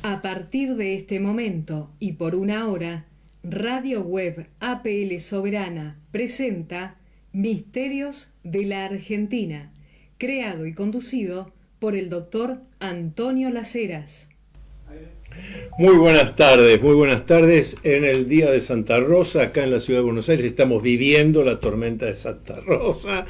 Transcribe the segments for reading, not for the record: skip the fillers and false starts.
A partir de este momento y por una hora, Radio Web APL Soberana presenta Misterios de la Argentina, creado y conducido por el doctor Antonio Las Heras. Muy buenas tardes. En el día de Santa Rosa, acá en la ciudad de Buenos Aires, estamos viviendo la tormenta de Santa Rosa,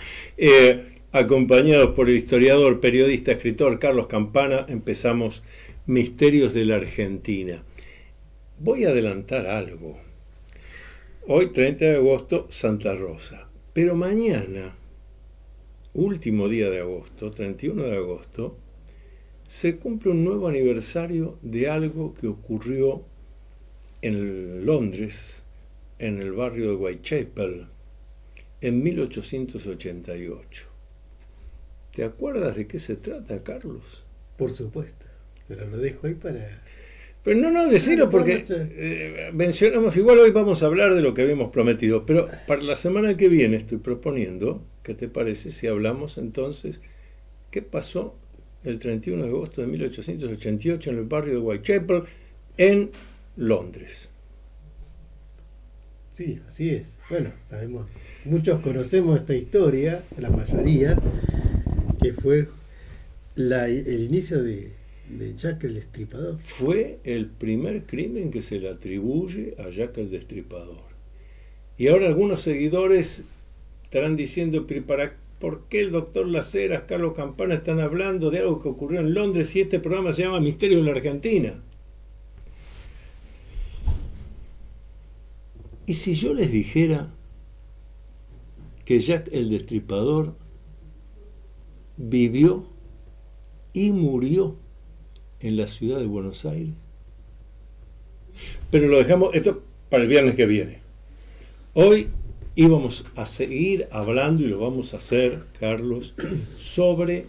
acompañados por el historiador, periodista, escritor Carlos Campana. Empezamos Misterios de la Argentina. Voy a adelantar algo. Hoy, 30 de agosto, Santa Rosa. Pero mañana, último día de agosto, 31 de agosto, se cumple un nuevo aniversario de algo que ocurrió en Londres, en el barrio de Whitechapel, en 1888. ¿Te acuerdas de qué se trata, Carlos? Por supuesto, pero lo dejo ahí para... Pero no, decirlo porque mencionamos, igual hoy vamos a hablar de lo que habíamos prometido, pero para la semana que viene estoy proponiendo, ¿qué te parece si hablamos entonces qué pasó el 31 de agosto de 1888 en el barrio de Whitechapel, en Londres? Sí, así es. Bueno, sabemos, muchos conocemos esta historia, la mayoría, que fue el inicio de Jack el Destripador. Fue el primer crimen que se le atribuye a Jack el Destripador. Y ahora algunos seguidores estarán diciendo, ¿por qué el doctor Las Heras, Carlos Campana están hablando de algo que ocurrió en Londres si este programa se llama Misterio de la Argentina? ¿Y si yo les dijera que Jack el Destripador vivió y murió en la ciudad de Buenos Aires? Pero lo dejamos esto para el viernes que viene. Hoy íbamos a seguir hablando, y lo vamos a hacer, Carlos, sobre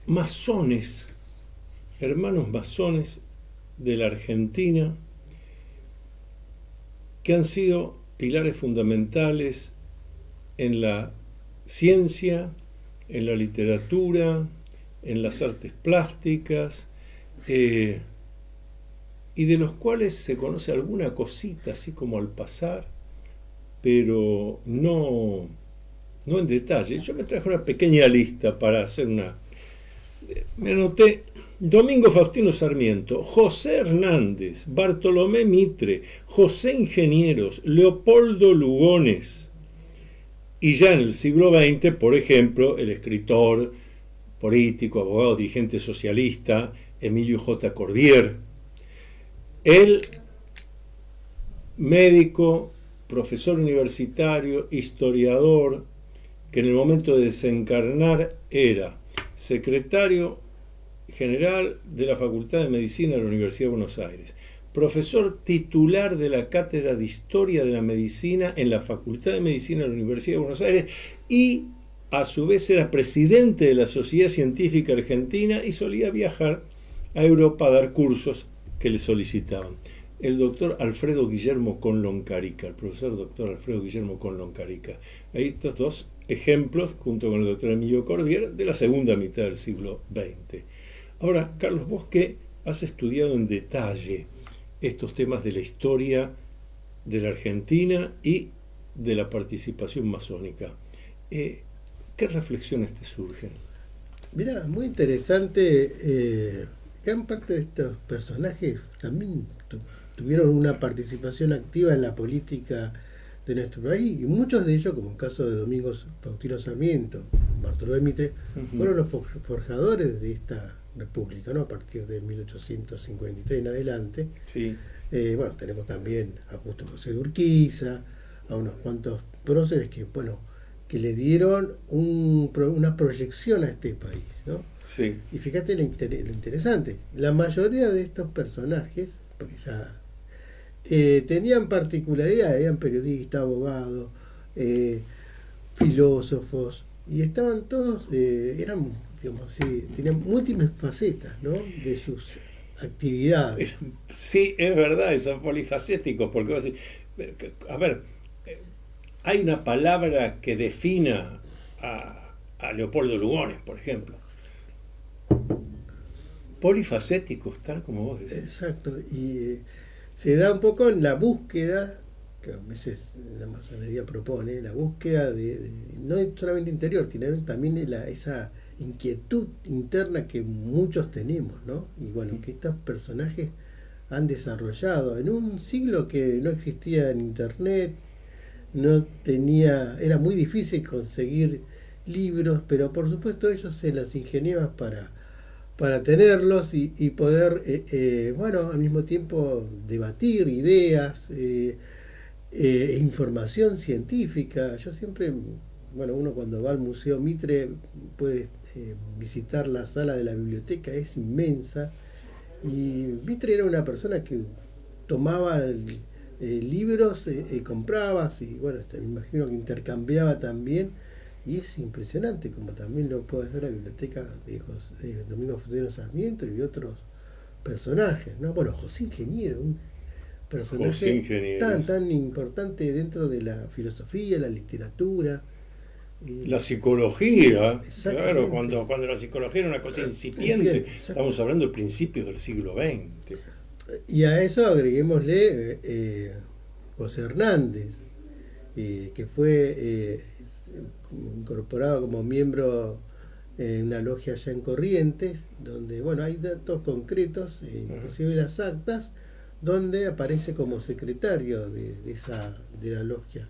masones, hermanos masones de la Argentina, que han sido pilares fundamentales en la ciencia, en la literatura, en las artes plásticas, y de los cuales se conoce alguna cosita, así como al pasar, pero no en detalle. Yo me traje una pequeña lista para hacer me anoté: Domingo Faustino Sarmiento, José Hernández, Bartolomé Mitre, José Ingenieros, Leopoldo Lugones. Y ya en el siglo XX, por ejemplo, el escritor, político, abogado, dirigente socialista, Emilio J. Corbier. El médico, profesor universitario, historiador, que en el momento de desencarnar era secretario general de la Facultad de Medicina de la Universidad de Buenos Aires, profesor titular de la Cátedra de Historia de la Medicina en la Facultad de Medicina de la Universidad de Buenos Aires, y a su vez era presidente de la Sociedad Científica Argentina y solía viajar a Europa a dar cursos que le solicitaban. El doctor Alfredo Guillermo Conlon Carica, el profesor doctor Alfredo Guillermo Conlon Carica. Hay estos dos ejemplos, junto con el doctor Emilio Corbier, de la segunda mitad del siglo XX. Ahora, Carlos, vos que has estudiado en detalle estos temas de la historia de la Argentina y de la participación masónica, ¿qué reflexiones te surgen? Mirá, muy interesante. Gran parte de estos personajes también tuvieron una participación activa en la política de nuestro país, y muchos de ellos, como el caso de Domingo Faustino Sarmiento, Bartolomé Mitre, fueron los forjadores de esta república, ¿no? A partir de 1853 en adelante. Sí. Bueno, tenemos también a Augusto José de Urquiza, a unos cuantos próceres que le dieron una proyección a este país, ¿no? Sí. Y fíjate lo interesante, la mayoría de estos personajes, porque ya tenían particularidades, eran periodistas, abogados, filósofos, y estaban todos, eran, digamos así, tenían múltiples facetas, ¿no?, de sus actividades. Sí, es verdad, son polifacéticos, porque vos decís, a ver, hay una palabra que defina a Leopoldo Lugones, por ejemplo. polifacéticos, tal como vos decís. Exacto, y se da un poco en la búsqueda, que a veces la masonería propone, la búsqueda no solamente interior, sino también esa inquietud interna que muchos tenemos, ¿no? Y bueno, que estos personajes han desarrollado en un siglo que no existía en internet, no tenía, era muy difícil conseguir libros, pero por supuesto ellos se las ingeniaban para tenerlos y poder, bueno, al mismo tiempo debatir ideas, información científica. Yo siempre, bueno, uno cuando va al Museo Mitre puede visitar la sala de la biblioteca, es inmensa, y Mitre era una persona que tomaba libros, compraba, y bueno, me imagino que intercambiaba también, y es impresionante como también lo puede hacer la biblioteca de Domingo Faustino Sarmiento y de otros personajes, ¿no? Bueno, José Ingeniero, un personaje tan importante dentro de la filosofía, la literatura. La psicología, claro, cuando la psicología era una cosa incipiente, estamos hablando de principios del siglo XX. Y a eso agreguémosle José Hernández, que fue incorporado como miembro en una logia allá en Corrientes, donde bueno hay datos concretos, inclusive las actas, donde aparece como secretario de la logia.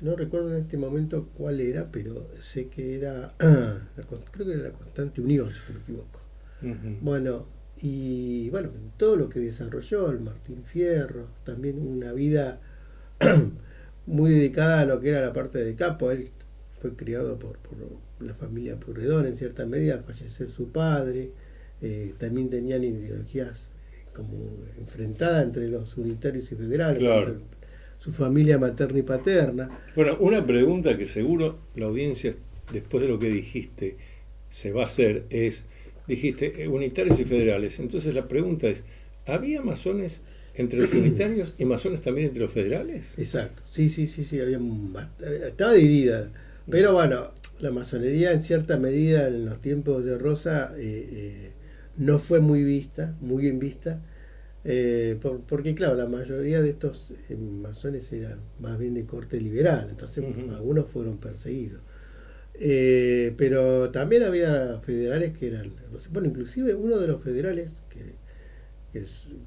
No recuerdo en este momento cuál era, pero sé que era, creo que era la Constante Unión, si no me equivoco. Bueno, y bueno, todo lo que desarrolló el Martín Fierro, también una vida muy dedicada a lo que era la parte de campo. Él fue criado por la familia Purredón en cierta medida, al fallecer su padre. También tenían ideologías como enfrentadas entre los unitarios y federales. Claro. Su familia materna y paterna. Bueno, una pregunta que seguro la audiencia, después de lo que dijiste, se va a hacer es, dijiste, unitarios y federales. Entonces la pregunta es, ¿había masones entre los unitarios y masones también entre los federales? Exacto, sí, estaba dividida. Pero bueno, la masonería en cierta medida en los tiempos de Rosa no fue muy bien vista. Porque claro, la mayoría de estos masones eran más bien de corte liberal, entonces algunos fueron perseguidos, pero también había federales que eran, bueno, inclusive uno de los federales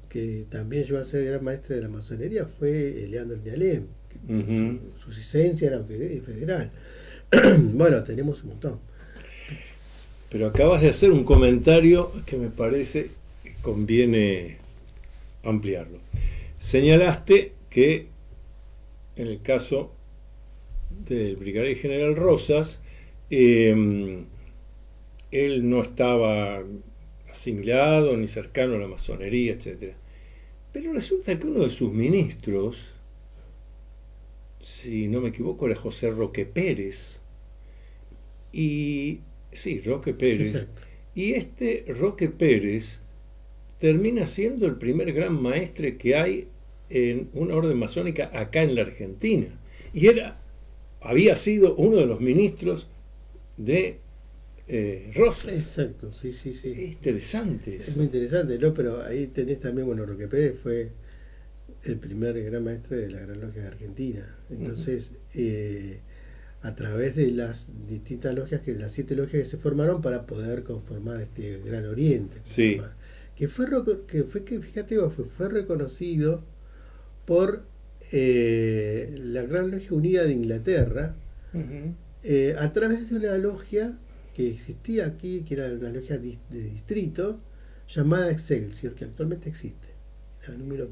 que también llegó a ser gran maestre de la masonería fue Leandro Nialem, que su licencia era federal. Bueno, tenemos un montón. Pero acabas de hacer un comentario que me parece que conviene ampliarlo. Señalaste que en el caso del brigadier general Rosas, él no estaba asimilado ni cercano a la masonería, etc. Pero resulta que uno de sus ministros, si no me equivoco, era José Roque Pérez. Y sí, Roque Pérez. Exacto. Y este Roque Pérez termina siendo el primer gran maestre que hay en una orden masónica acá en la Argentina. Y había sido uno de los ministros de Rosas. Exacto, sí. Es interesante eso. Es muy interesante, ¿no? Pero ahí tenés también, bueno, Roque Pérez fue el primer gran maestre de la Gran Logia de Argentina. Entonces, a través de las distintas logias, las 7 logias que se formaron para poder conformar este Gran Oriente. Sí. Fue reconocido por la Gran Logia Unida de Inglaterra, a través de una logia que existía aquí, que era una logia de distrito, llamada Excelsior, que actualmente existe, la número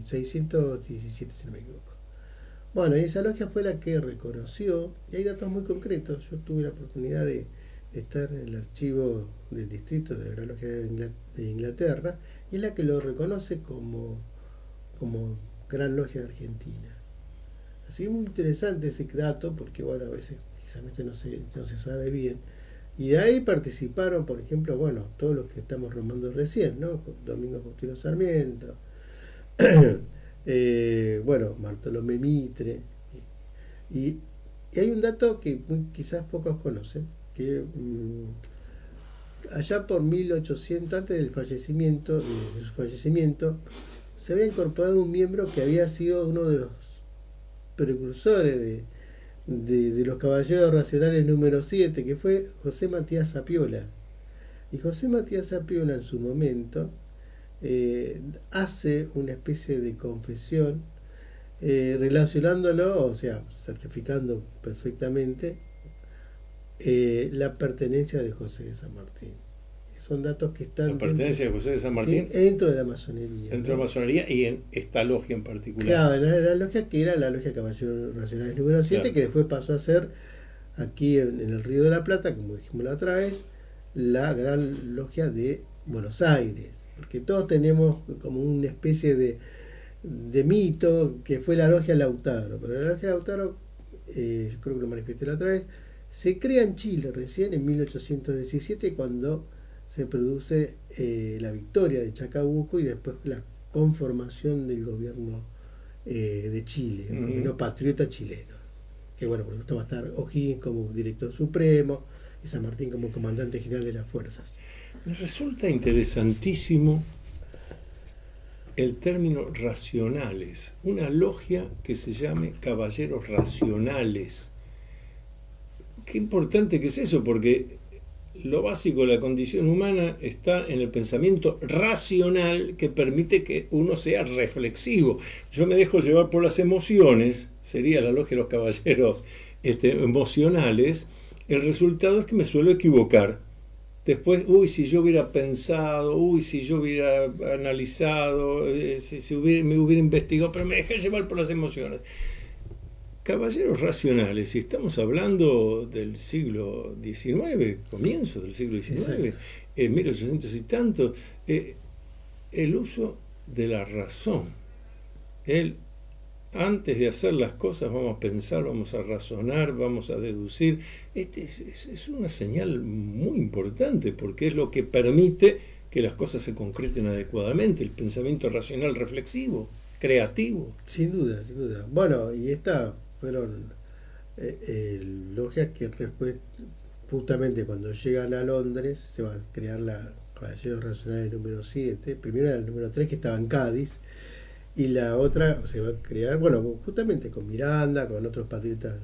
617, si no me equivoco. Bueno, y esa logia fue la que reconoció, y hay datos muy concretos. Yo tuve la oportunidad de estar en el archivo del distrito de la Gran Logia de Inglaterra, y es la que lo reconoce como Gran Logia de Argentina. Así que es muy interesante ese dato, porque bueno, a veces precisamente no se sabe bien. Y de ahí participaron, por ejemplo, bueno, todos los que estamos romando recién, ¿no? Domingo Faustino Sarmiento, bueno, Bartolomé Mitre. Y hay un dato que quizás pocos conocen, que allá por 1800, antes del fallecimiento, de su fallecimiento, se había incorporado un miembro que había sido uno de los precursores de los Caballeros Racionales número 7, que fue José Matías Zapiola. Y José Matías Zapiola en su momento hace una especie de confesión relacionándolo, o sea, certificando perfectamente la pertenencia de José de San Martín. Son datos que están... La pertenencia de José de San Martín dentro de la masonería. Dentro de la masonería y en esta logia en particular. Claro, la logia que era la logia Caballeros Racionales número 7, claro, que después pasó a ser, aquí en el Río de la Plata, como dijimos la otra vez, la gran logia de Buenos Aires. Porque todos tenemos como una especie de mito que fue la logia Lautaro. Pero la logia Lautaro, yo creo que lo manifesté la otra vez, se crea en Chile recién en 1817, cuando se produce la victoria de Chacabuco y después la conformación del gobierno de Chile, el gobierno patriota chileno. Que bueno, por supuesto va a estar O'Higgins como director supremo y San Martín como comandante general de las fuerzas. Me resulta interesantísimo el término racionales, una logia que se llame Caballeros Racionales. Qué importante que es eso, porque lo básico de la condición humana está en el pensamiento racional que permite que uno sea reflexivo. Yo me dejo llevar por las emociones, sería la logia de los caballeros emocionales. El resultado es que me suelo equivocar. Después, si yo hubiera pensado, si yo hubiera analizado, me hubiera investigado, pero me dejé llevar por las emociones. Caballeros racionales, si estamos hablando del siglo XIX, comienzo del siglo XIX, 1800 y tanto, el uso de la razón. Antes de hacer las cosas vamos a pensar, vamos a razonar, vamos a deducir. Es una señal muy importante porque es lo que permite que las cosas se concreten adecuadamente, el pensamiento racional reflexivo, creativo. Sin duda, sin duda. Bueno, y estas fueron logias que después, justamente cuando llegan a Londres, se va a crear la Caballeros Racionales número 7. Primero era el número 3, que estaba en Cádiz, y la otra se va a crear, bueno, justamente con Miranda, con otros patriotas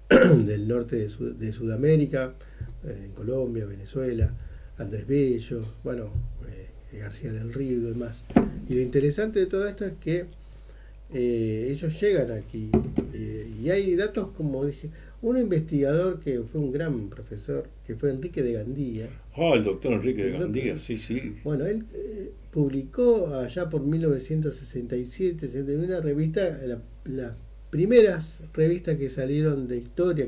del norte de Sudamérica, en Colombia, Venezuela, Andrés Bello, bueno, García del Río y demás. Y lo interesante de todo esto es que ellos llegan aquí y hay datos, como dije, un investigador que fue un gran profesor, que fue Enrique de Gandía. El doctor Enrique de Gandía, sí. Bueno, él publicó allá por 1967 en una revista, las primeras revistas que salieron de historia,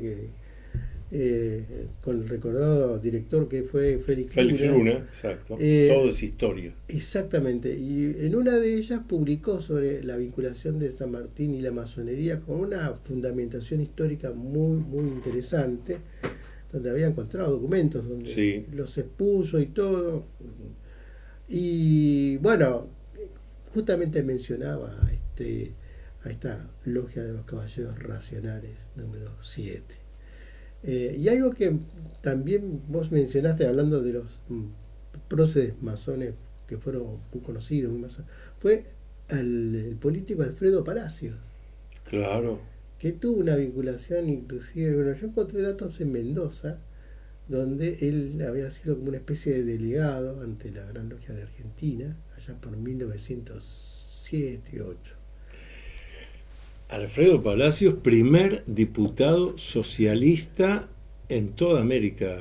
con el recordado director que fue Félix Luna, exacto. Todo es historia. Exactamente. Y en una de ellas publicó sobre la vinculación de San Martín y la masonería con una fundamentación histórica muy, muy interesante, donde había encontrado documentos donde los expuso y todo. Y bueno, justamente mencionaba a esta logia de los Caballeros Racionales número 7. Y algo que también vos mencionaste hablando de los próceres masones que fueron muy conocidos, fue el político Alfredo Palacios. Claro. Que tuvo una vinculación, inclusive, bueno, yo encontré datos en Mendoza, donde él había sido como una especie de delegado ante la Gran Logia de Argentina, allá por 1907-8. Alfredo Palacios, primer diputado socialista en toda América,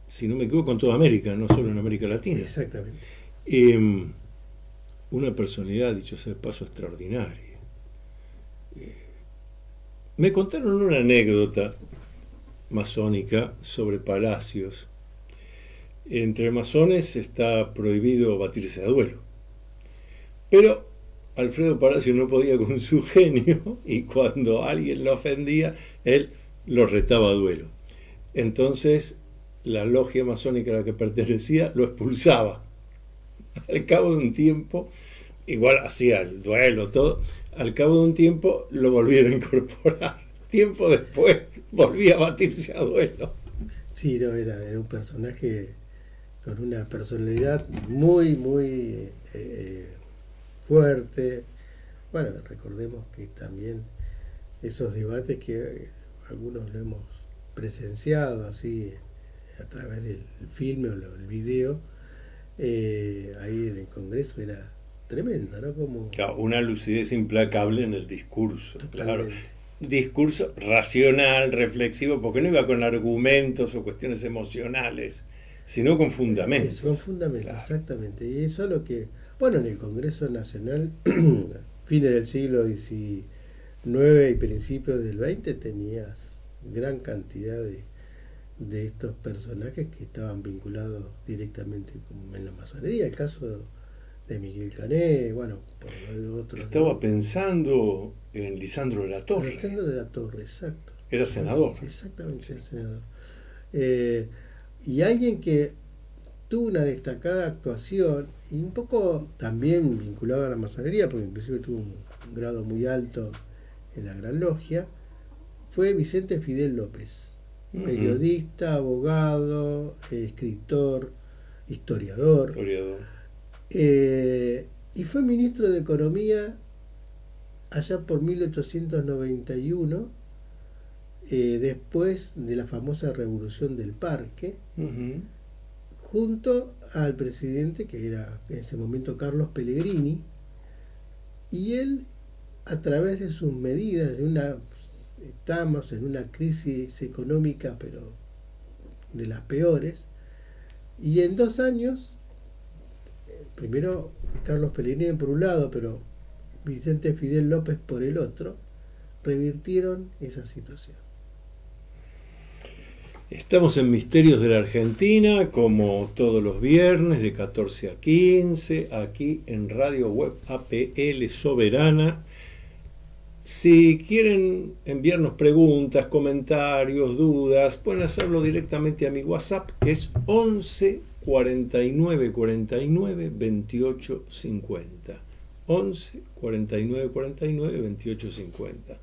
si no me equivoco, en toda América, no solo en América Latina. Exactamente. Una personalidad, dicho sea de paso, extraordinaria. Me contaron una anécdota masónica sobre Palacios. Entre masones está prohibido batirse a duelo, pero Alfredo Palacios no podía con su genio y cuando alguien lo ofendía, él lo retaba a duelo. Entonces la logia masónica a la que pertenecía lo expulsaba. Al cabo de un tiempo, igual hacía el duelo, todo, al cabo de un tiempo lo volvieron a incorporar. Tiempo después volvía a batirse a duelo. Sí, no, era un personaje con una personalidad muy fuerte. Bueno, recordemos que también esos debates que algunos lo hemos presenciado así a través del filme o el video, ahí en el Congreso era tremenda, ¿no? Como Claro, una lucidez implacable en el discurso, claro. totalmente. Discurso racional, reflexivo, porque no iba con argumentos o cuestiones emocionales, sino con fundamentos. Con fundamentos, Claro. exactamente. Y eso es lo que, bueno, en el Congreso Nacional, fines del siglo XIX y principios del XX, tenías gran cantidad de estos personajes que estaban vinculados directamente en la masonería. El caso de Miguel Cané, bueno, por otros. Estaba ¿no? pensando en Lisandro de la Torre. Alejandro de la Torre, exacto. Era senador. Exactamente, Sí. senador. Y alguien que tuvo una destacada actuación y un poco también vinculado a la masonería, porque inclusive tuvo un grado muy alto en la Gran Logia, fue Vicente Fidel López, periodista, abogado, escritor, historiador, Historiador. y fue ministro de Economía allá por 1891, después de la famosa Revolución del Parque, Ujú. junto al presidente que era en ese momento Carlos Pellegrini, y él, a través de sus medidas, estamos en una crisis económica pero de las peores, y en 2 años, primero Carlos Pellegrini por un lado, pero Vicente Fidel López por el otro, revirtieron esa situación. Estamos en Misterios de la Argentina, como todos los viernes, de 14 a 15, aquí en Radio Web APL Soberana. Si quieren enviarnos preguntas, comentarios, dudas, pueden hacerlo directamente a mi WhatsApp, que es 11 49 49 28 50. 11 49 49 28 50.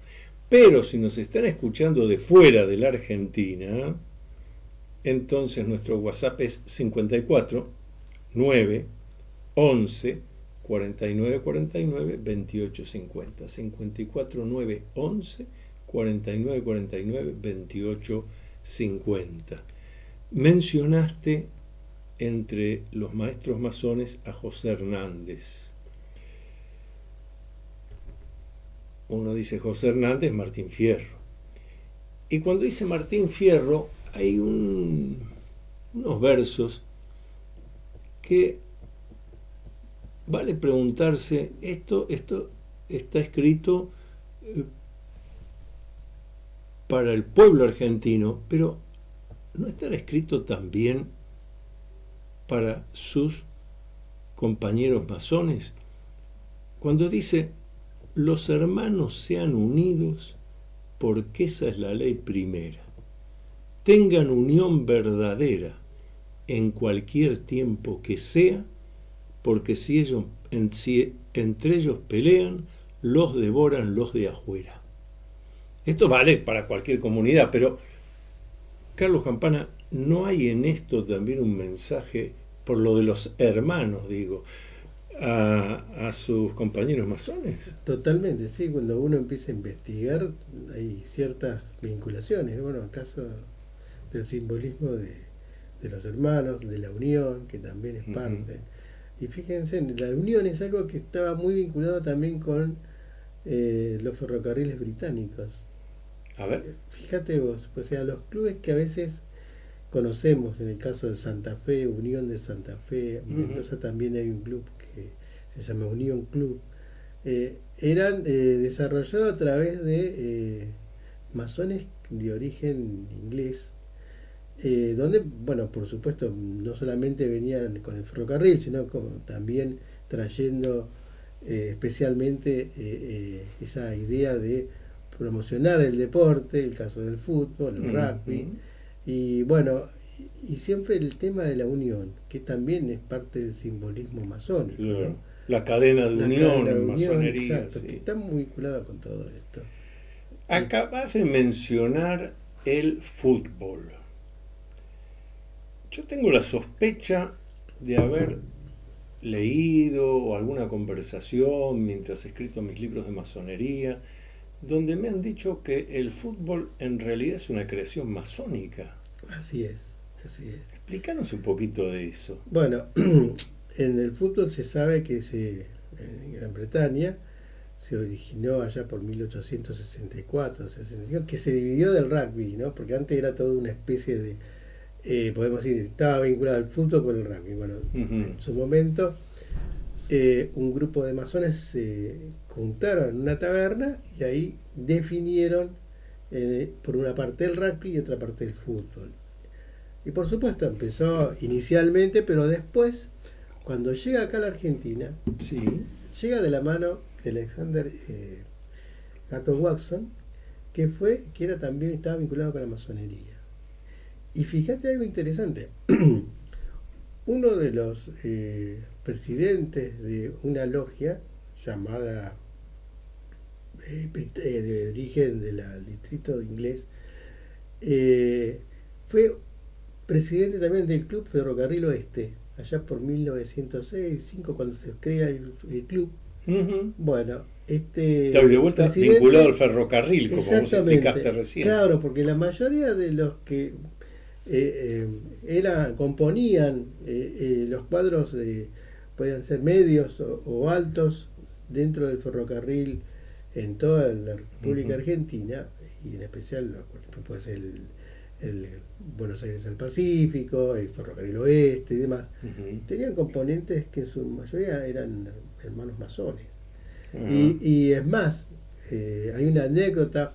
Pero si nos están escuchando de fuera de la Argentina, entonces nuestro WhatsApp es 54 9 11 49 49 28 50. 54 9 11 49 49 28 50. Mencionaste entre los maestros masones a José Hernández. Uno dice José Hernández, Martín Fierro. Y cuando dice Martín Fierro, hay unos versos que vale preguntarse, esto está escrito para el pueblo argentino, pero ¿no estará escrito también para sus compañeros masones? Cuando dice, los hermanos sean unidos porque esa es la ley primera. Tengan unión verdadera en cualquier tiempo que sea, porque si entre ellos pelean, los devoran los de afuera. Esto vale para cualquier comunidad, pero Carlos Campana, ¿no hay en esto también un mensaje, por lo de los hermanos, digo, a sus compañeros masones? Totalmente, sí, cuando uno empieza a investigar hay ciertas vinculaciones. Bueno, el caso del simbolismo de los hermanos, de la unión, que también es parte. Y fíjense, la unión es algo que estaba muy vinculado también con los ferrocarriles británicos. A ver. Fíjate vos, o sea, los clubes que a veces conocemos, en el caso de Santa Fe, Unión de Santa Fe, en Mendoza también hay un club que se llama Unión Club, eran desarrollados a través de masones de origen inglés, donde, bueno, por supuesto, no solamente venían con el ferrocarril, sino como también trayendo especialmente esa idea de promocionar el deporte, el caso del fútbol, el rugby, y bueno, y siempre el tema de la unión, que también es parte del simbolismo masónico, Claro. ¿no? La cadena de unión en masonería. Exacto, Sí. que está muy vinculada con todo esto. Acabas de mencionar el fútbol. Yo tengo la sospecha de haber leído o alguna conversación mientras he escrito mis libros de masonería, donde me han dicho que el fútbol en realidad es una creación masónica. Así es, así es. Explícanos un poquito de eso. Bueno, en el fútbol se sabe que en Gran Bretaña se originó allá por 1864, 65, que se dividió del rugby, ¿no? Porque antes era toda una especie de, podemos decir, estaba vinculado al fútbol con el rugby. Bueno, en su momento un grupo de masones se juntaron en una taberna y ahí definieron por una parte el rugby y otra parte el fútbol. Y por supuesto empezó inicialmente, pero después, cuando llega acá a la Argentina, Sí. llega de la mano de Alexander Gato Watson, que era también estaba vinculado con la masonería. Y fíjate algo interesante. Uno de los presidentes de una logia llamada de origen del distrito inglés, fue presidente también del Club Ferrocarril Oeste, allá por 1906-5, cuando se crea el club. Bueno, Claro, y de vuelta vinculado al ferrocarril, como vos explicaste recién. Claro, porque la mayoría de los que componían los cuadros podían ser medios o altos dentro del ferrocarril en toda la República Argentina, y en especial puede ser el Buenos Aires al Pacífico, el Ferrocarril Oeste y demás. Tenían componentes que en su mayoría eran hermanos masones. Y es más, hay una anécdota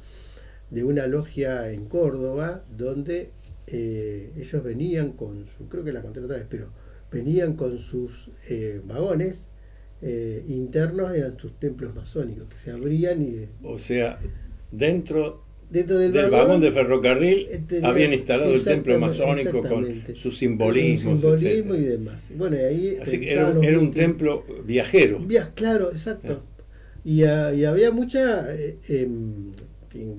de una logia en Córdoba donde ellos venían con creo que la conté otra vez, pero venían con sus vagones internos, eran sus templos masónicos que se abrían O sea, dentro del vagón de ferrocarril habían instalado el templo exactamente, masónico con sus simbolismos, simbolismo etc. y demás. Bueno, y ahí Así que era un templo viajero. Claro, exacto. Y había mucha, en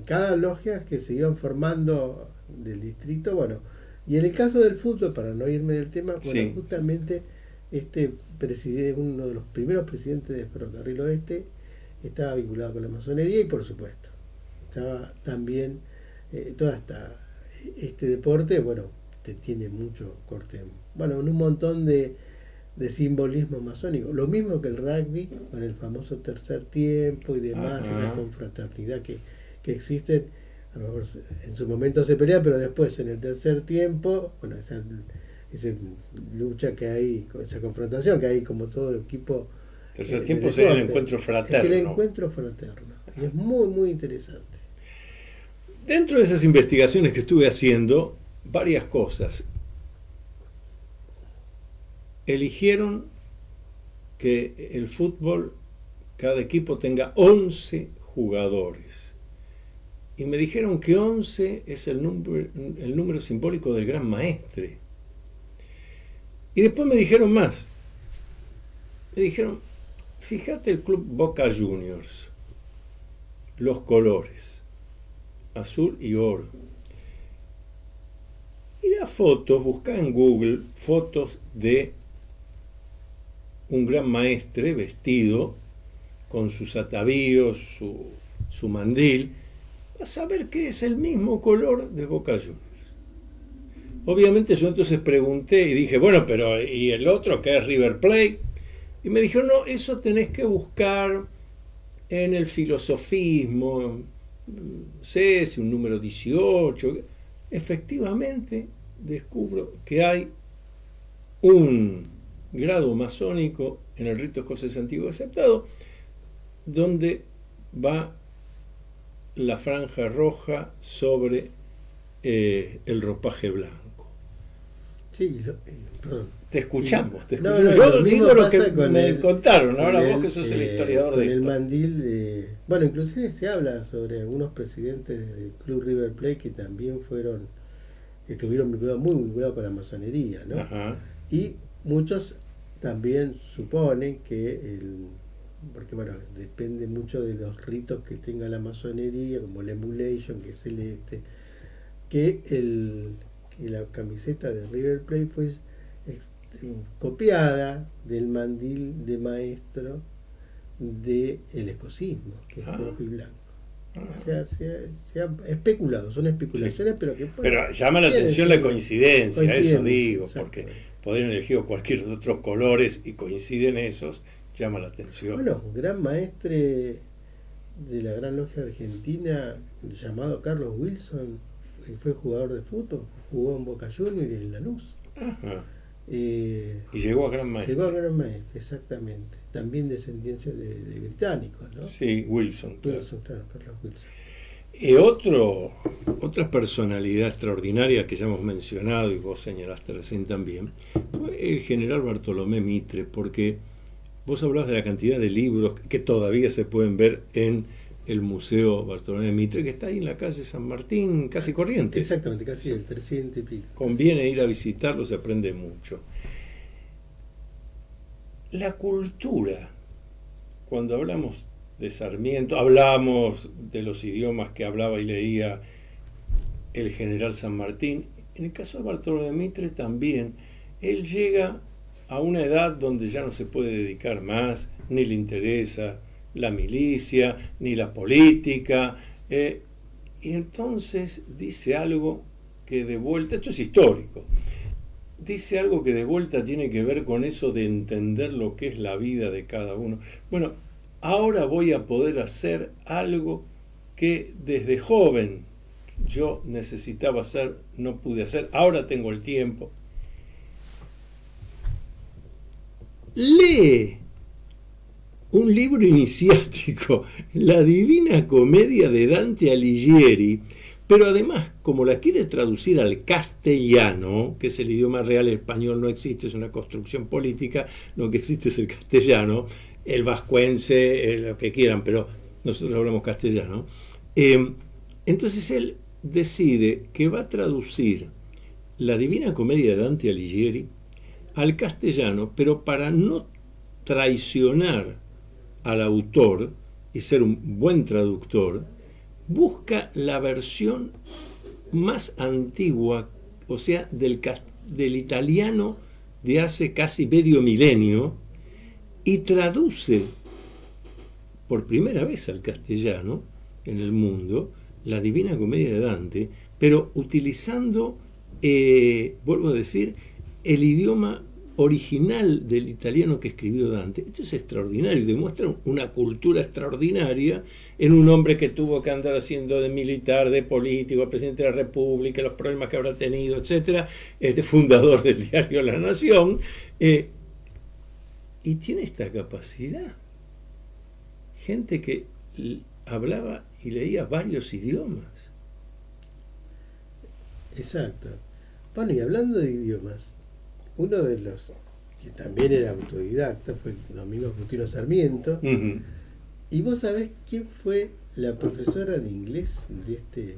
cada logia que se iban formando del distrito, bueno, y en el caso del fútbol, para no irme del tema, bueno, Sí, justamente este presidente, uno de los primeros presidentes de Ferrocarril Oeste, estaba vinculado con la masonería y por supuesto, estaba también este deporte, bueno, tiene mucho corte, bueno, en un montón de simbolismo masónico, lo mismo que el rugby con el famoso tercer tiempo y demás, esa confraternidad que existe. A lo mejor en su momento se pelea, pero después en el tercer tiempo, bueno, esa lucha que hay, esa confrontación que hay como todo equipo. Tercer tiempo sería el encuentro fraterno. Es el encuentro fraterno. Y es muy, muy interesante. Dentro de esas investigaciones que estuve haciendo, varias cosas. Eligieron que el fútbol, cada equipo tenga 11 jugadores. Y me dijeron que 11 es el número simbólico del gran maestre. Y después me dijeron más. Me dijeron, fíjate el club Boca Juniors, los colores, azul y oro. Mira fotos, busca en Google fotos de un gran maestre vestido con sus atavíos, su mandil, vas a ver que es el mismo color de Boca Juniors. Obviamente yo entonces pregunté y dije, bueno, pero ¿y el otro que es River Plate? Y me dijeron, no, eso tenés que buscar en el filosofismo, sé si un número 18. Efectivamente descubro que hay un grado masónico en el rito escocés antiguo aceptado, donde va la franja roja sobre el ropaje blanco. Sí, perdón. Te escuchamos. No, yo digo lo que me me contaron, ahora vos que sos el historiador de esto. esto. El mandil, bueno, inclusive se habla sobre algunos presidentes del Club River Plate que también estuvieron muy vinculados con la masonería, ¿no? Ajá. Y muchos también suponen que porque bueno, depende mucho de los ritos que tenga la masonería, como el emulation, que es que y la camiseta de River Plate fue copiada del mandil de maestro del escocismo, que es rojo y blanco. O sea, se ha especulado, son especulaciones, Sí. pero que Pero llama la tienen atención la su- coincidencia, eso digo, exacto. porque poder elegido cualquier otros colores y coinciden esos, llama la atención. Bueno, un gran maestre de la Gran Logia Argentina llamado Carlos Wilson fue jugador de fútbol, jugó en Boca Juniors y en Lanús. Ajá. Eh, Y llegó a gran maestro. Llegó a gran maestre, exactamente. También descendencia de británicos, ¿no? Sí, Wilson. Claro. Wilson, claro, Carlos Wilson. Otra personalidad extraordinaria que ya hemos mencionado y vos señalaste recién también, fue el general Bartolomé Mitre, porque vos hablabas de la cantidad de libros que todavía se pueden ver en el Museo Bartolomé Mitre, que está ahí en la calle San Martín, casi Corrientes. Exactamente, casi Sí. el 300 y pico. Conviene ir a visitarlo, se aprende mucho. La cultura, cuando hablamos de Sarmiento, hablamos de los idiomas que hablaba y leía el general San Martín. En el caso de Bartolomé Mitre también, él llega a una edad donde ya no se puede dedicar más, ni le interesa la milicia, ni la política, y entonces dice algo que de vuelta, esto es histórico, dice algo que de vuelta tiene que ver con eso de entender lo que es la vida de cada uno. Bueno, ahora voy a poder hacer algo que desde joven yo necesitaba hacer, no pude hacer, ahora tengo el tiempo. Lee un libro iniciático, La Divina Comedia de Dante Alighieri, pero además, como la quiere traducir al castellano, que es el idioma real, el español no existe, es una construcción política, lo que existe es el castellano, el vascuense, lo que quieran, pero nosotros hablamos castellano. Entonces él decide que va a traducir La Divina Comedia de Dante Alighieri al castellano, pero para no traicionar al autor y ser un buen traductor, busca la versión más antigua, o sea, del italiano de hace casi medio milenio, y traduce por primera vez al castellano en el mundo la Divina Comedia de Dante, pero utilizando, vuelvo a decir, el idioma original del italiano que escribió Dante. Esto es extraordinario, demuestra una cultura extraordinaria en un hombre que tuvo que andar haciendo de militar, de político, presidente de la República, los problemas que habrá tenido, etcétera, fundador del diario La Nación, y tiene esta capacidad. Gente que hablaba y leía varios idiomas. Exacto. Bueno, y hablando de idiomas, uno de los que también era autodidacta fue Domingo Justino Sarmiento. Uh-huh. ¿Y vos sabés quién fue la profesora de inglés de este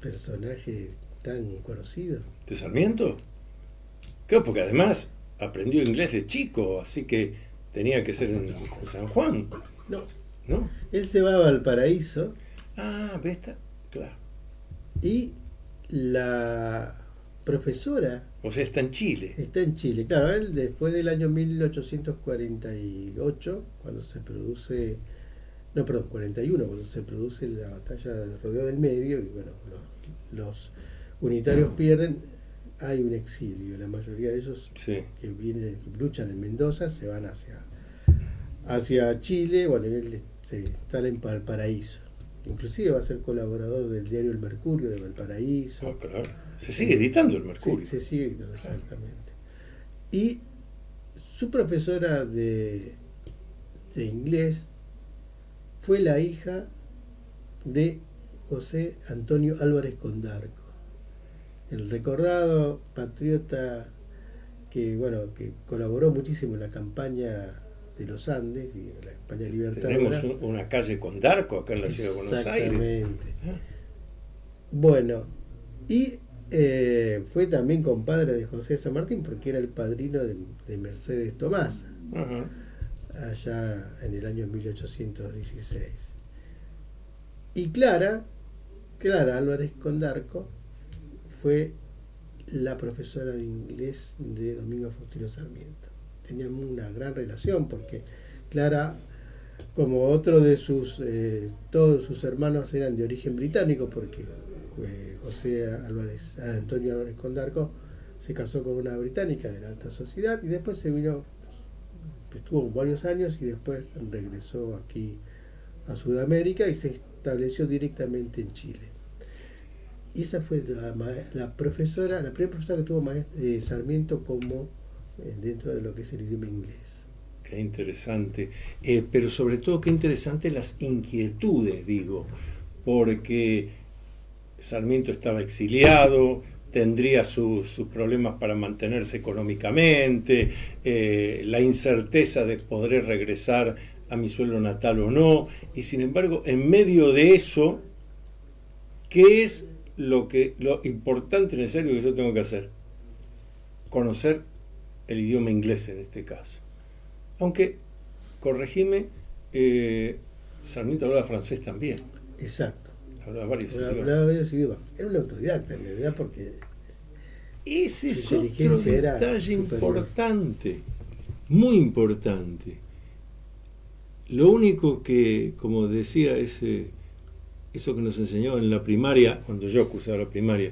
personaje tan conocido? ¿De Sarmiento? Claro, porque además aprendió inglés de chico, así que tenía que ser en San Juan. No. ¿No? Él se va a Valparaíso. Ah, ¿ves? Claro. Y la profesora... O sea, está en Chile. Está en Chile. Claro, él después del año 1848, cuando se produce... No, perdón, 41, cuando se produce la batalla de Rodeo del Medio, y bueno, los unitarios pierden, hay un exilio. La mayoría de ellos Sí. que luchan en Mendoza se van hacia Chile. Bueno, él se instala en Valparaíso. Inclusive va a ser colaborador del diario El Mercurio de Valparaíso. Oh, claro. Se sigue editando el Mercurio. Sí, se sigue editando, exactamente. Y su profesora de inglés fue la hija de José Antonio Álvarez Condarco, el recordado patriota que colaboró muchísimo en la campaña de los Andes y en la campaña libertadora. Tenemos una calle Condarco acá en la ciudad de Buenos Aires. Exactamente. Bueno, y fue también compadre de José de San Martín, porque era el padrino de Mercedes Tomás, Ajá. allá en el año 1816. Y Clara Álvarez Condarco fue la profesora de inglés de Domingo Faustino Sarmiento. Tenían una gran relación porque Clara, como otro de todos sus hermanos eran de origen británico, porque Antonio Álvarez Condarco se casó con una británica de la alta sociedad y después se vino, estuvo varios años y después regresó aquí a Sudamérica y se estableció directamente en Chile. Y esa fue la primera profesora que tuvo Sarmiento como dentro de lo que es el idioma inglés. Qué interesante, pero sobre todo qué interesante las inquietudes, digo, porque Sarmiento estaba exiliado, tendría sus problemas para mantenerse económicamente, la incerteza de poder regresar a mi suelo natal o no, y sin embargo, en medio de eso, ¿qué es lo importante y necesario que yo tengo que hacer? Conocer el idioma inglés en este caso. Aunque, corregime, Sarmiento hablaba francés también. Exacto. Hablaba varios idiomas. Era una autodidacta en realidad porque ese es otro detalle importante, muy importante. Lo único que, como decía eso que nos enseñaban en la primaria, cuando yo cursaba la primaria,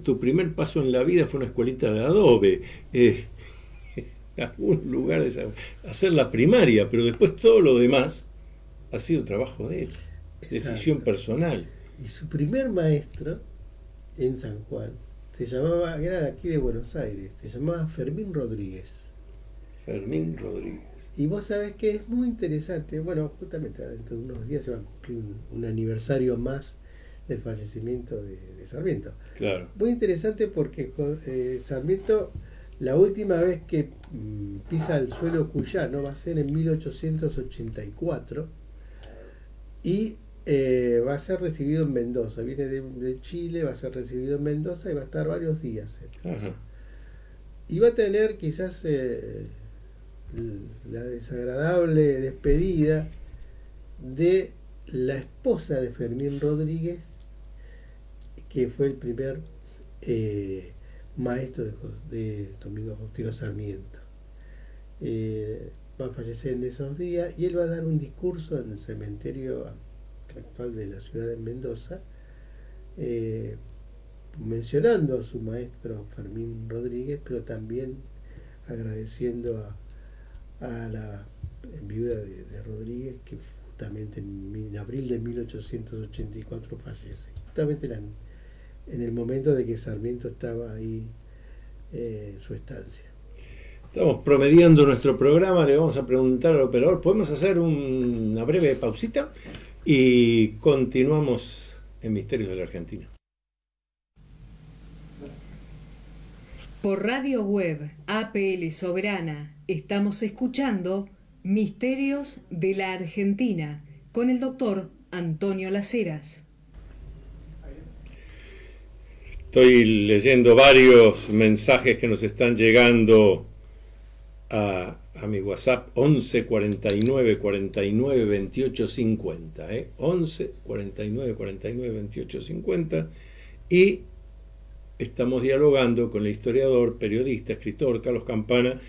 tu primer paso en la vida fue una escuelita de adobe, en algún lugar de hacer la primaria, pero después todo lo demás ha sido trabajo de él, decisión personal. Y su primer maestro en San Juan era de aquí de Buenos Aires, se llamaba Fermín Rodríguez. Fermín Rodríguez. Y vos sabés que es muy interesante, bueno, justamente dentro de unos días se va a cumplir un aniversario más del fallecimiento de Sarmiento. Claro. Muy interesante porque Sarmiento, la última vez que pisa el suelo cuyano va a ser en 1884 y va a ser recibido en Mendoza. Viene de Chile, va a ser recibido en Mendoza y va a estar varios días. Ajá. Y va a tener quizás la desagradable despedida de la esposa de Fermín Rodríguez, que fue el primer maestro de Domingo Faustino Sarmiento. Va a fallecer en esos días y él va a dar un discurso en el cementerio actual de la ciudad de Mendoza, mencionando a su maestro Fermín Rodríguez, pero también agradeciendo a la viuda de Rodríguez, que justamente en abril de 1884 fallece, justamente en el momento de que Sarmiento estaba ahí en su estancia. Estamos promediando nuestro programa, le vamos a preguntar al operador, ¿podemos hacer una breve pausita? Y continuamos en Misterios de la Argentina. Por Radio Web APL Soberana estamos escuchando Misterios de la Argentina con el doctor Antonio Las Heras. Estoy leyendo varios mensajes que nos están llegando a mi WhatsApp 11 49 49 28 50, 11 49 49 28 50, y estamos dialogando con el historiador, periodista, escritor Carlos Campana,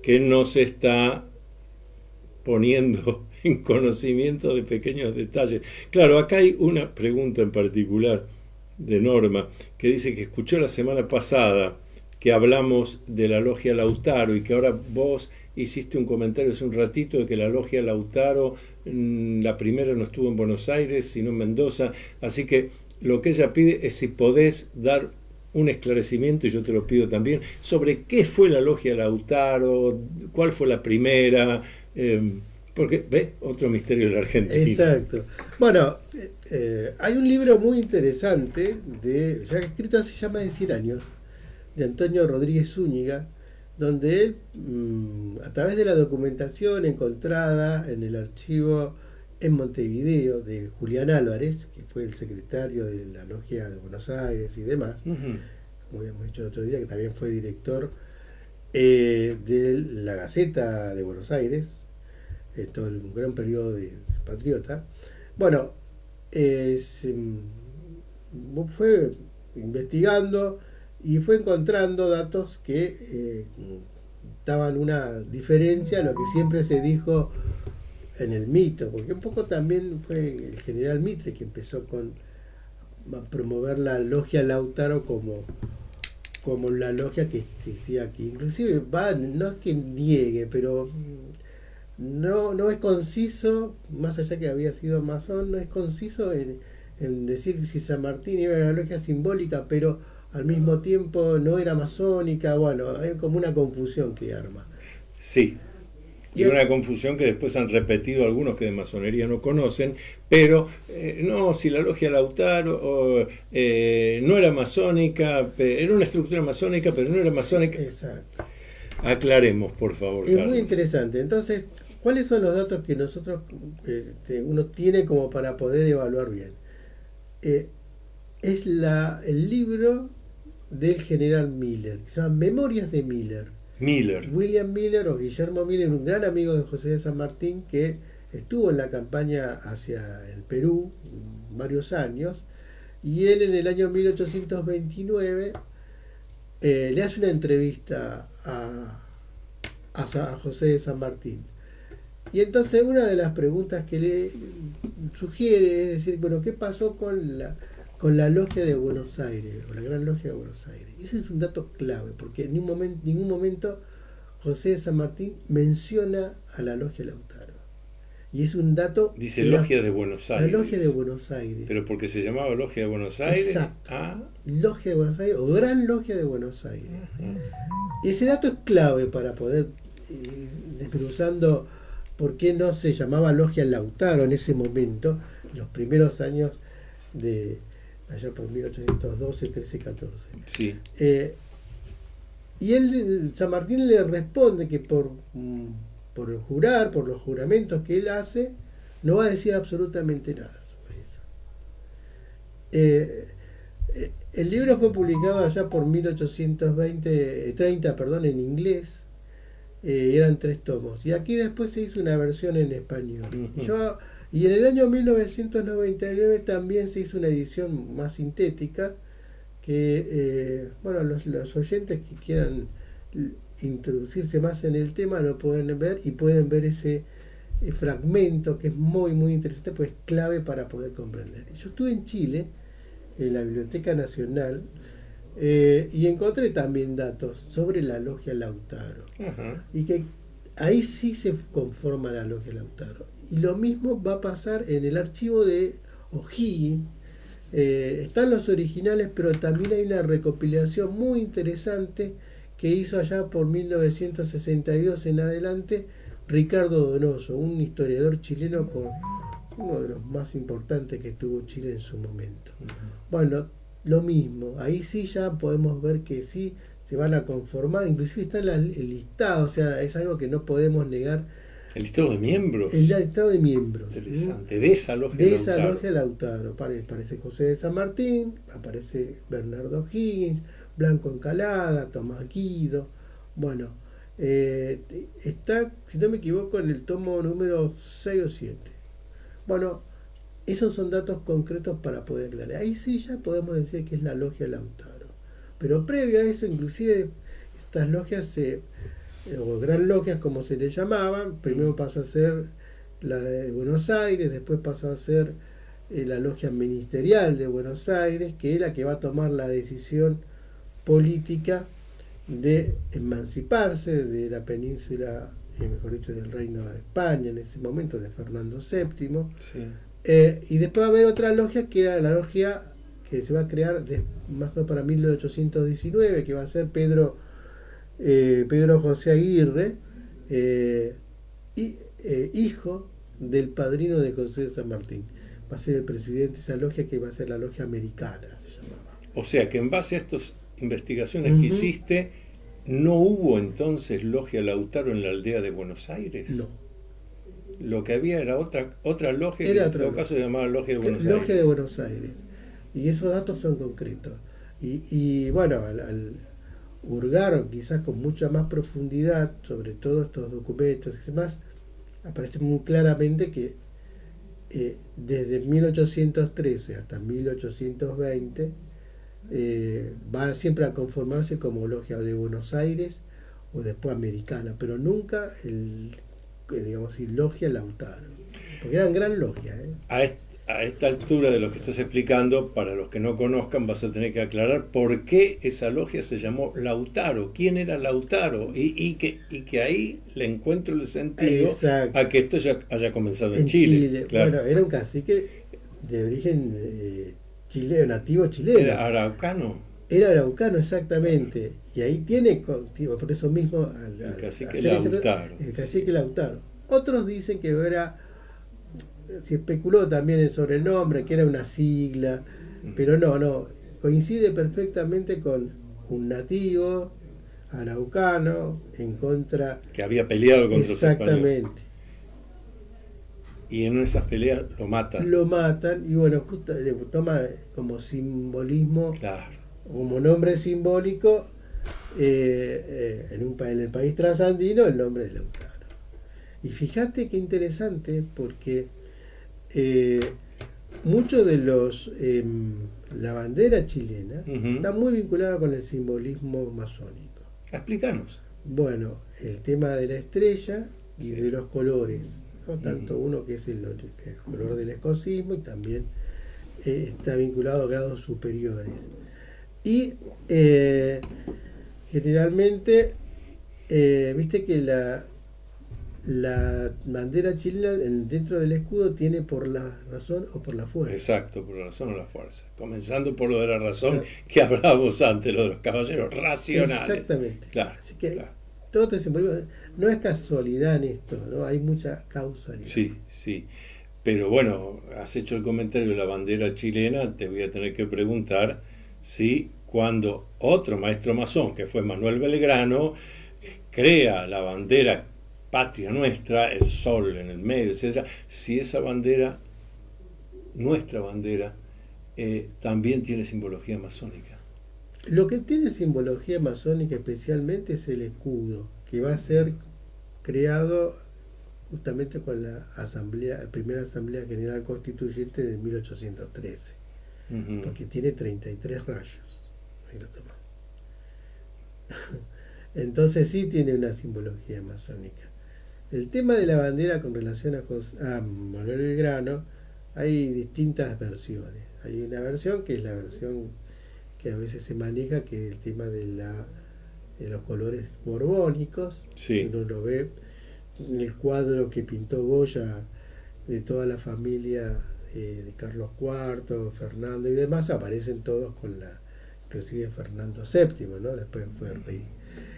que nos está poniendo en conocimiento de pequeños detalles. Claro, acá hay una pregunta en particular de Norma, que dice que escuchó la semana pasada que hablamos de la Logia Lautaro y que ahora vos hiciste un comentario hace un ratito de que la Logia Lautaro, la primera no estuvo en Buenos Aires, sino en Mendoza, así que lo que ella pide es si podés dar un esclarecimiento, y yo te lo pido también, sobre qué fue la Logia Lautaro, cuál fue la primera, porque, ¿ves? Otro misterio de la Argentina. Exacto. Bueno, hay un libro muy interesante, ya escrito hace ya más de 100 años, de Antonio Rodríguez Zúñiga, donde él, a través de la documentación encontrada en el archivo en Montevideo de Julián Álvarez, que fue el secretario de la Logia de Buenos Aires y demás, como habíamos dicho el otro día, que también fue director de la Gaceta de Buenos Aires, todo un gran periodo de patriota. Bueno, fue investigando y fue encontrando datos que daban una diferencia a lo que siempre se dijo en el mito, porque un poco también fue el general Mitre que empezó a promover la logia Lautaro como la logia que existía aquí. Inclusive no es que niegue, pero no es conciso, más allá que había sido masón, no es conciso en decir si San Martín era una logia simbólica, pero al mismo tiempo no era masónica. Bueno, es como una confusión que arma. Sí. Y una confusión que después han repetido algunos que de masonería no conocen, pero no, si la logia Lautaro no era masónica, era una estructura masónica, pero no era masónica. Exacto. Aclaremos, por favor, Es Carlos. muy interesante. Entonces, ¿cuáles son los datos que nosotros uno tiene como para poder evaluar bien? Es el libro del general Miller, que se llama Memorias de Miller. William Miller o Guillermo Miller, un gran amigo de José de San Martín que estuvo en la campaña hacia el Perú varios años, y él en el año 1829 le hace una entrevista a José de San Martín. Y entonces una de las preguntas que le sugiere es decir, bueno, ¿qué pasó con la logia de Buenos Aires, o la Gran Logia de Buenos Aires? Y ese es un dato clave, porque en ningún momento José de San Martín menciona a la logia Lautaro. Y es un dato... Dice Logia de Buenos Aires. La Logia de Buenos Aires. Pero porque se llamaba Logia de Buenos Aires. Exacto. Logia de Buenos Aires o Gran Logia de Buenos Aires. Ese dato es clave para poder desmenuzando por qué no se llamaba Logia Lautaro en ese momento, los primeros años de allá por 1812, 13, 14. Sí. Y San Martín le responde que por jurar, por los juramentos que él hace, no va a decir absolutamente nada sobre eso. El libro fue publicado allá por 1830, en inglés. Eran 3 tomos. Y aquí después se hizo una versión en español. Uh-huh. Y en el año 1999 también se hizo una edición más sintética que, los oyentes que quieran introducirse más en el tema lo pueden ver y pueden ver ese fragmento que es muy muy interesante, pues clave para poder comprender. Yo estuve en Chile, en la Biblioteca Nacional, y encontré también datos sobre la logia Lautaro. Uh-huh. Y que ahí sí se conforma la logia Lautaro. Y lo mismo va a pasar en el archivo de O'Higgins. Están los originales, pero también hay una recopilación muy interesante que hizo allá por 1962 en adelante Ricardo Donoso, un historiador chileno, con uno de los más importantes que tuvo Chile en su momento. Uh-huh. Bueno, lo mismo, ahí sí ya podemos ver que sí se van a conformar, inclusive está el listado, o sea, es algo que no podemos negar. ¿El listado de miembros? El listado de miembros. Interesante, ¿no? De esa logia de Lautaro. Esa logia Lautaro. Aparece José de San Martín, aparece Bernardo Higgins, Blanco Encalada, Tomás Guido. Bueno, está, si no me equivoco, en el tomo número 6 o 7. Bueno, esos son datos concretos para poder aclarar. Ahí sí ya podemos decir que es la logia Lautaro. Pero previo a eso, inclusive, estas logias o gran logias como se le llamaban, primero pasó a ser la de Buenos Aires, después pasó a ser la logia ministerial de Buenos Aires, que es la que va a tomar la decisión política de emanciparse de la península, mejor dicho, del Reino de España en ese momento, de Fernando VII. Sí. Y después va a haber otra logia que era la logia que se va a crear más o menos para 1819, que va a ser Pedro José Aguirre, hijo del padrino de José de San Martín. Va a ser el presidente de esa logia, que va a ser la logia americana, se llamaba. O sea que en base a estas investigaciones que hiciste, ¿no hubo entonces logia Lautaro en la aldea de Buenos Aires? No. Lo que había era otra logia, que en todo caso se llamaba Logia de Buenos Aires. Logia de Buenos Aires. Y esos datos son concretos. Y bueno, al hurgar quizás con mucha más profundidad sobre todos estos documentos y demás, aparece muy claramente que desde 1813 hasta 1820 va siempre a conformarse como logia de Buenos Aires o después americana, pero nunca digamos, logia Lautaro, porque eran gran logia. A esta altura de lo que estás explicando, para los que no conozcan, vas a tener que aclarar por qué esa logia se llamó Lautaro, quién era Lautaro, y que ahí le encuentro el sentido. Exacto. A que esto ya haya comenzado en Chile. Claro. Bueno, era un cacique de origen chileno, nativo chileno. Era araucano. Era araucano, exactamente. Y ahí tiene, por eso mismo, el cacique Lautaro. El cacique Lautaro. Otros dicen que se especuló también sobre el nombre, que era una sigla, pero no, coincide perfectamente con un nativo araucano en contra... Que había peleado contra los españoles. Exactamente. Y en esas peleas lo matan. Lo matan, y bueno, justo toma como simbolismo, claro, como nombre simbólico, en el país trasandino, el nombre de Lautaro. Y fíjate qué interesante, porque muchos de la bandera chilena está muy vinculada con el simbolismo masónico. Explícanos. Bueno, el tema de la estrella y de los colores, ¿no? Tanto uno que es el color del escocismo, y también está vinculado a grados superiores. Y generalmente, viste que la bandera chilena dentro del escudo tiene por la razón o por la fuerza. Exacto, por la razón o la fuerza. Comenzando por lo de la razón, que hablábamos antes, lo de los caballeros racionales. Exactamente. Claro, así que todo este simbolismo no es casualidad en esto, ¿no? Hay mucha causalidad. Sí. Pero bueno, has hecho el comentario de la bandera chilena, te voy a tener que preguntar si cuando otro maestro masón, que fue Manuel Belgrano, crea la bandera patria nuestra, el sol en el medio, etcétera, si esa bandera, nuestra bandera, también tiene simbología masónica. Lo que tiene simbología masónica especialmente es el escudo, que va a ser creado justamente con la primera Asamblea General Constituyente de 1813, porque tiene 33 rayos. Ahí lo toman. Entonces sí tiene una simbología masónica. El tema de la bandera con relación a Manuel Belgrano, hay distintas versiones. Hay una versión que es la versión que a veces se maneja, que es el tema de los colores borbónicos. Sí. Uno lo ve en el cuadro que pintó Goya de toda la familia de Carlos IV, Fernando y demás, aparecen todos con inclusive Fernando VII, ¿no? Después fue rey.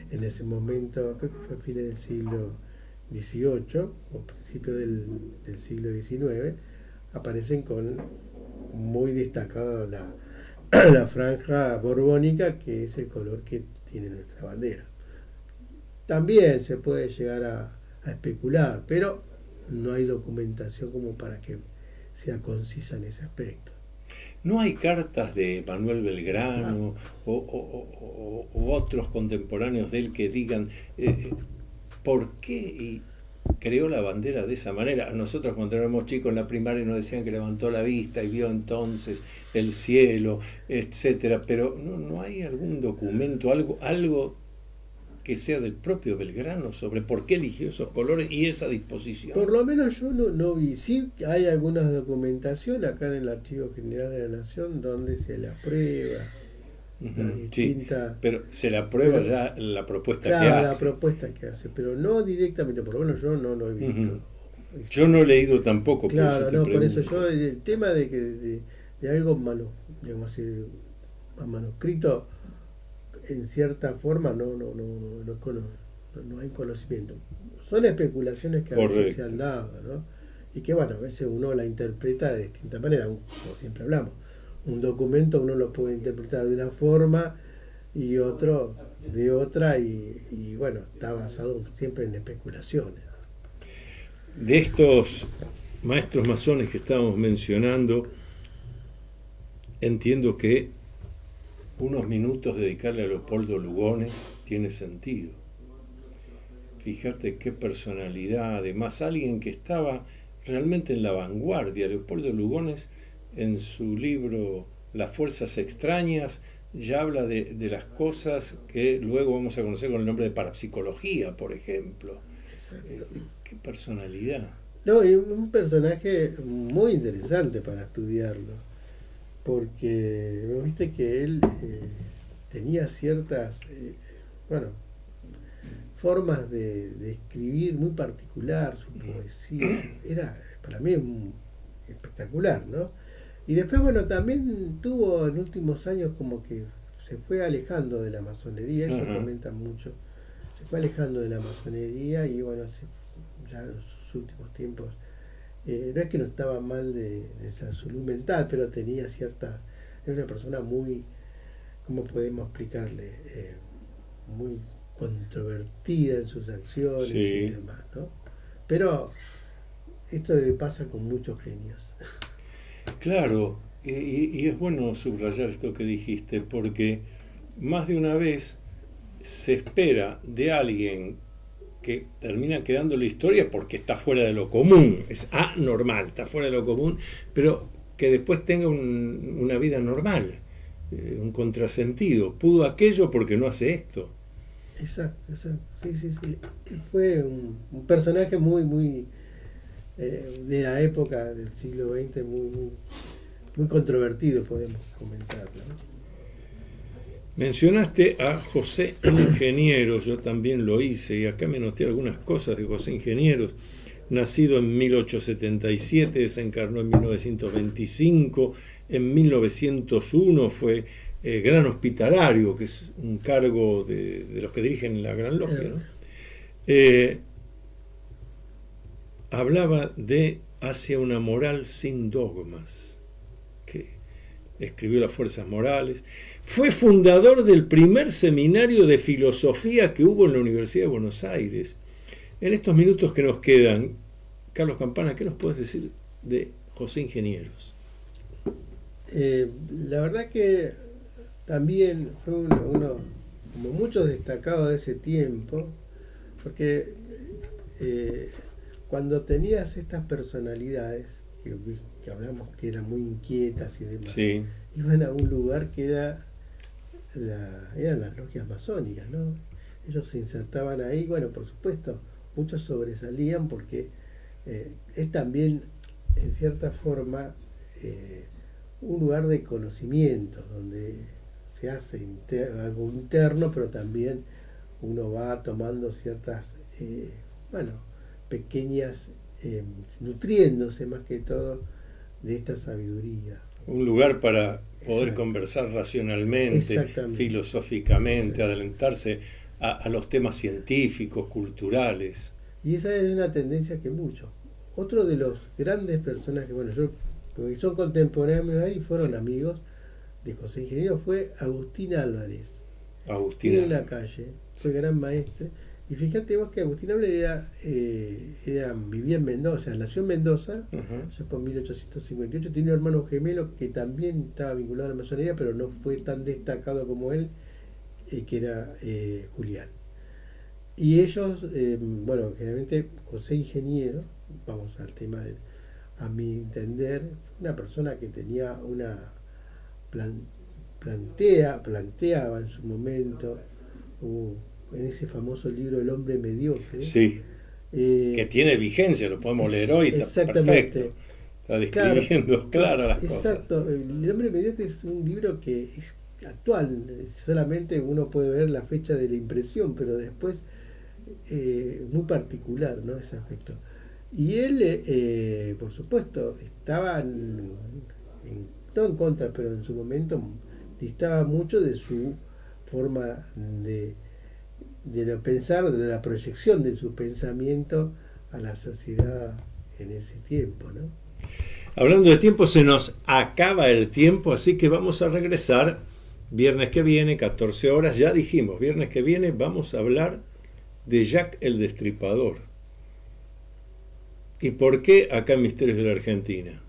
En ese momento, creo que fue a fines del siglo XVIII o principio del siglo XIX, aparecen con muy destacado la franja borbónica, que es el color que tiene nuestra bandera. También se puede llegar a especular, pero no hay documentación como para que sea concisa en ese aspecto. ¿No hay cartas de Manuel Belgrano o otros contemporáneos de él que digan por qué creó la bandera de esa manera? Nosotros cuando éramos chicos en la primaria nos decían que levantó la vista y vio entonces el cielo, etcétera, pero no hay algún documento, algo que sea del propio Belgrano sobre por qué eligió esos colores y esa disposición. Por lo menos yo no vi. Sí hay alguna documentación acá en el Archivo General de la Nación donde se la prueba. Sí, pero se la prueba ya la propuesta que hace. La propuesta que hace, pero no directamente, por lo menos yo no lo he visto. Yo no he leído tampoco. Claro, por eso yo, el tema de algo manuscrito, en cierta forma no hay conocimiento. Son especulaciones que a veces se han dado, ¿no? Y que bueno, a veces uno la interpreta de distinta manera, como siempre hablamos. Un documento uno lo puede interpretar de una forma y otro de otra, y bueno, está basado siempre en especulaciones. De estos maestros masones que estábamos mencionando, entiendo que unos minutos dedicarle a Leopoldo Lugones tiene sentido. Fíjate qué personalidad, además alguien que estaba realmente en la vanguardia. Leopoldo Lugones, en su libro Las fuerzas extrañas, ya habla de las cosas que luego vamos a conocer con el nombre de parapsicología, por ejemplo. Qué personalidad. No, y un personaje muy interesante para estudiarlo, porque viste que él tenía ciertas, bueno, formas de escribir muy particular, su poesía, era para mí espectacular, ¿no? Y después, bueno, también tuvo en últimos años como que se fue alejando de la masonería, eso comentan mucho, se fue alejando de la masonería y bueno, ya en sus últimos tiempos, no es que no estaba mal de esa salud mental, pero tenía cierta, era una persona muy, ¿cómo podemos explicarle? Muy controvertida en sus acciones y demás, ¿no? Pero esto le pasa con muchos genios. Claro, y es bueno subrayar esto que dijiste, porque más de una vez se espera de alguien que termina quedando la historia porque está fuera de lo común, es anormal, está fuera de lo común, pero que después tenga una vida normal, un contrasentido. Pudo aquello porque no hace esto. Exacto. Sí. Él fue un personaje muy de la época del siglo XX, muy controvertido, podemos comentarlo, ¿no? Mencionaste a José Ingenieros, yo también lo hice, y acá me noté algunas cosas de José Ingenieros. Nacido en 1877, desencarnó en 1925, en 1901 fue gran hospitalario, que es un cargo de los que dirigen la Gran Logia, ¿no? Hablaba de Hacia una moral sin dogmas, que escribió Las fuerzas morales. Fue fundador del primer seminario de filosofía que hubo en la Universidad de Buenos Aires. En estos minutos que nos quedan, Carlos Campana, ¿qué nos puedes decir de José Ingenieros? La verdad que también fue uno como muchos destacados de ese tiempo, porque cuando tenías estas personalidades que hablamos que eran muy inquietas y demás, sí, iban a un lugar que eran las logias masónicas, ¿no? Ellos se insertaban ahí, bueno, por supuesto, muchos sobresalían porque es también, en cierta forma, un lugar de conocimiento, donde se hace algo interno, pero también uno va tomando ciertas, pequeñas, nutriéndose más que todo de esta sabiduría. Un lugar para poder conversar racionalmente, filosóficamente, adelantarse a los temas científicos, culturales. Y esa es una tendencia que muchos. Otro de los grandes personajes, porque son contemporáneos ahí, fueron amigos de José Ingeniero, fue Agustín Álvarez. En la calle, fue gran maestro. Y fíjate vos que Agustín Álvarez vivía en Mendoza, nació en Mendoza, ya por 1858, tiene un hermano gemelo que también estaba vinculado a la masonería, pero no fue tan destacado como él, que era Julián. Y ellos, generalmente José Ingeniero, vamos al tema a mi entender, una persona que tenía planteaba en su momento, en ese famoso libro El hombre mediocre. Sí, que tiene vigencia, lo podemos leer hoy, está perfecto. Está describiendo las cosas. Exacto, El hombre mediocre es un libro que es actual, solamente uno puede ver la fecha de la impresión, pero después muy particular, ¿no? Ese aspecto. Y él, por supuesto, estaba no en contra, pero en su momento distaba mucho de su forma de pensar, de la proyección de su pensamiento a la sociedad en ese tiempo, ¿no? Hablando de tiempo, se nos acaba el tiempo, así que vamos a regresar viernes que viene, 14 horas, ya dijimos, viernes que viene vamos a hablar de Jack el Destripador. ¿Y por qué acá en Misterios de la Argentina?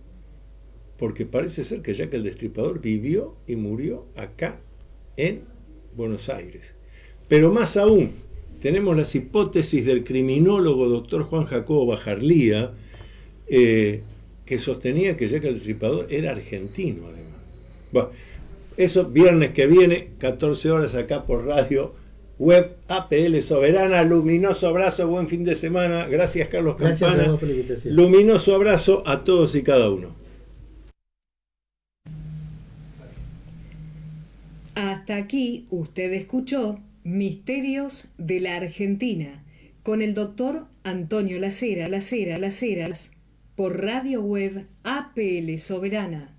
Porque parece ser que Jack el Destripador vivió y murió acá en Buenos Aires. Pero más aún, tenemos las hipótesis del criminólogo doctor Juan Jacobo Bajarlía, que sostenía que Jack el Destripador era argentino, además. Bueno, Eso, viernes que viene, 14 horas acá por Radio Web APL Soberana. Luminoso abrazo, buen fin de semana. Gracias, Carlos Campana. Gracias a vos por la invitación. Luminoso abrazo a todos y cada uno. Hasta aquí usted escuchó Misterios de la Argentina con el doctor Antonio Laceras por Radio Web APL Soberana.